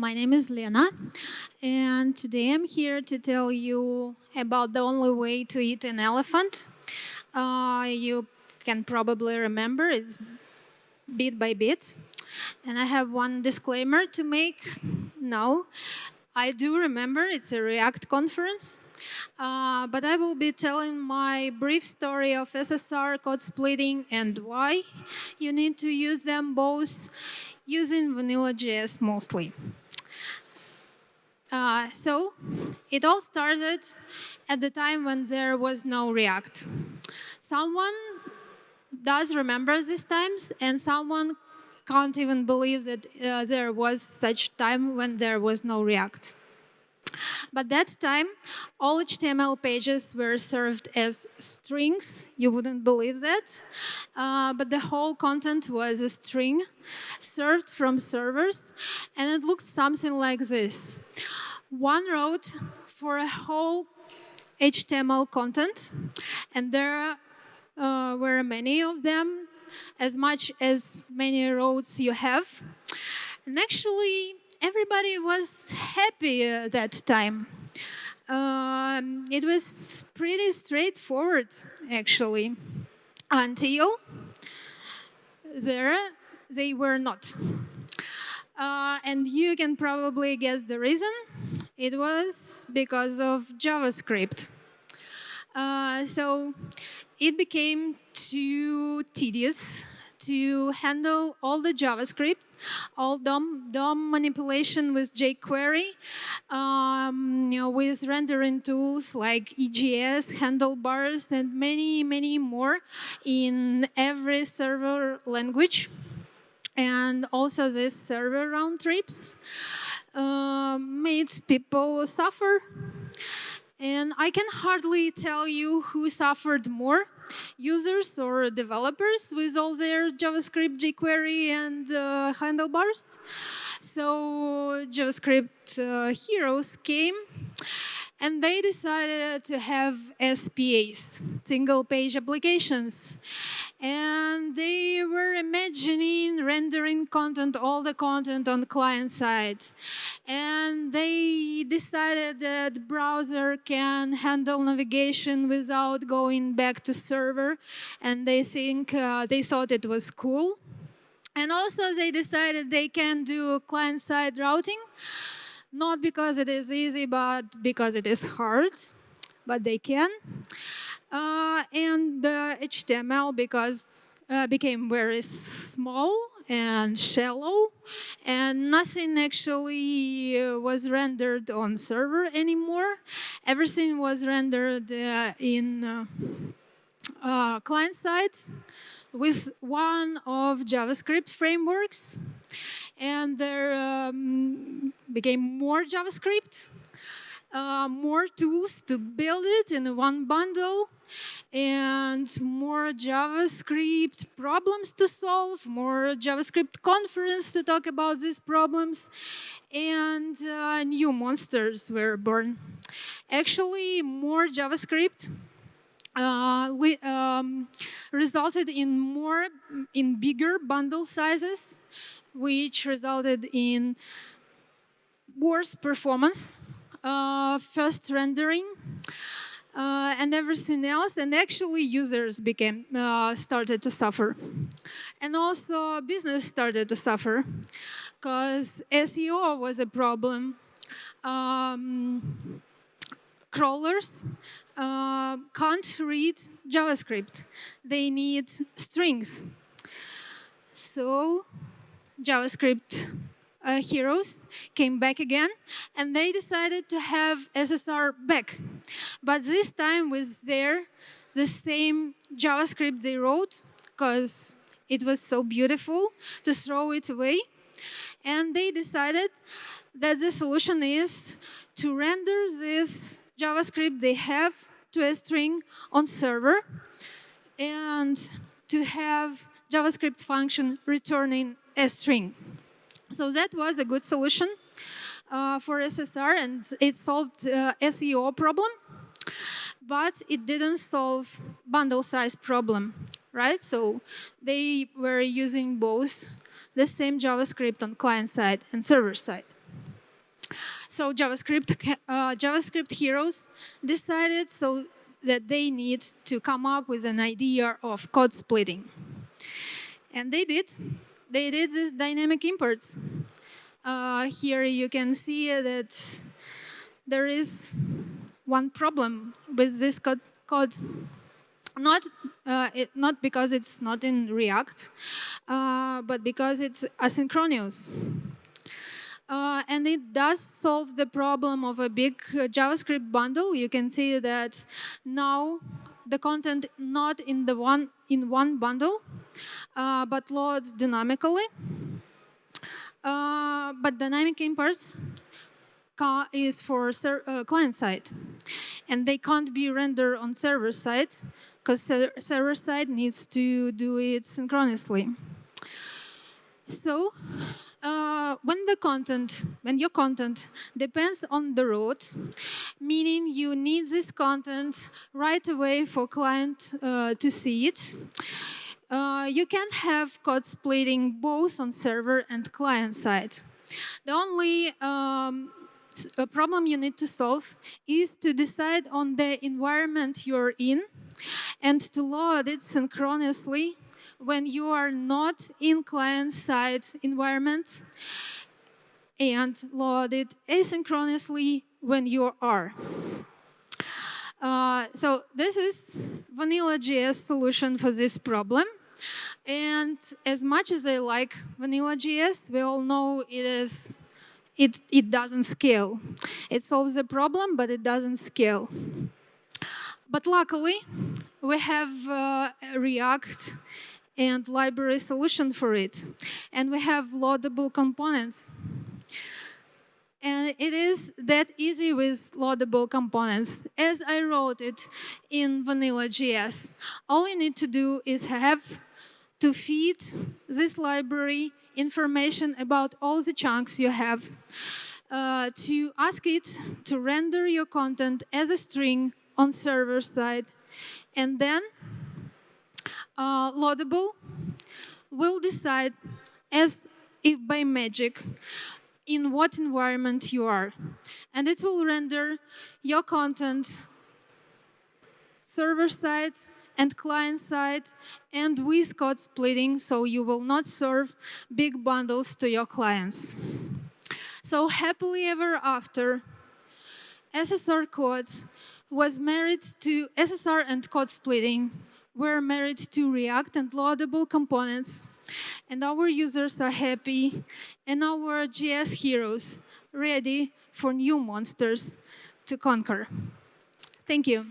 My name is Lena, and today I'm here to tell you about the only way to eat an elephant. You can probably remember it's bit by bit. And I have one disclaimer to make. No, I do remember it's a React conference, but I will be telling my brief story of SSR code splitting and why you need to use them both using vanilla.js mostly. So it all started at the time when there was no React. Someone does remember these times, and someone can't even believe that there was such time when there was no React. But that time, all HTML pages were served as strings. You wouldn't believe that. But the whole content was a string served from servers, and it looked something like this. One route for a whole HTML content, and there were many of them, as much as many roads you have. And actually, everybody was happy at that time. It was pretty straightforward, actually, until they were not. And you can probably guess the reason. It was because of JavaScript. So it became too tedious to handle all the JavaScript, all DOM manipulation with jQuery, with rendering tools like EGS, handlebars, and many more in every server language. And also these server round trips made people suffer. And I can hardly tell you who suffered more, users or developers with all their JavaScript, jQuery, and handlebars. So JavaScript heroes came, and they decided to have SPAs, single-page applications. And they were imagining rendering content, all the content on the client side. And they decided that the browser can handle navigation without going back to server. And they thought it was cool. And also they decided they can do client-side routing, not because it is easy, but because it is hard, but they can. And the HTML became very small and shallow, and nothing actually was rendered on server anymore. Everything was rendered in client side with one of JavaScript frameworks, and there became more JavaScript, more tools to build it in one bundle, and more JavaScript problems to solve, more JavaScript conference to talk about these problems, and new monsters were born. Actually, more JavaScript resulted in bigger bundle sizes, which resulted in worse performance, fast rendering, and everything else. And actually, users started to suffer, and also business started to suffer because SEO was a problem. Crawlers can't read JavaScript. They need strings. So JavaScript heroes came back again, and they decided to have SSR back. But this time with the same JavaScript they wrote, because it was so beautiful to throw it away. And they decided that the solution is to render this JavaScript they have to a string on server, and to have JavaScript function returning a string. So that was a good solution for SSR, and it solved SEO problem, but it didn't solve bundle size problem, right? So they were using both the same JavaScript on client side and server side. So JavaScript heroes decided so that they need to come up with an idea of code splitting. And they did. They did these dynamic imports. Here you can see that there is one problem with this code. Not because it's not in React, but because it's asynchronous. And it does solve the problem of a big JavaScript bundle. You can see that now the content not in one bundle, but loads dynamically. But dynamic imports is for client side, and they can't be rendered on server side because server side needs to do it synchronously. So when your content depends on the road, meaning you need this content right away for client to see it, you can have code splitting both on server and client side. The only problem you need to solve is to decide on the environment you're in and to load it synchronously when you are not in client-side environment and load it asynchronously when you are. So this is vanilla.js solution for this problem. And as much as I like vanilla.js, we all know it doesn't scale. It solves the problem, but it doesn't scale. But luckily, we have React and library solution for it. And we have loadable components. And it is that easy with loadable components. As I wrote it in vanilla.js, all you need to do is have to feed this library information about all the chunks you have, to ask it to render your content as a string on server side, and then loadable will decide as if by magic in what environment you are. And it will render your content server side and client side and with code splitting, so you will not serve big bundles to your clients. So happily ever after, SSR codes was married to SSR and code splitting were married to React and loadable components, and our users are happy, and our JS heroes ready for new monsters to conquer. Thank you.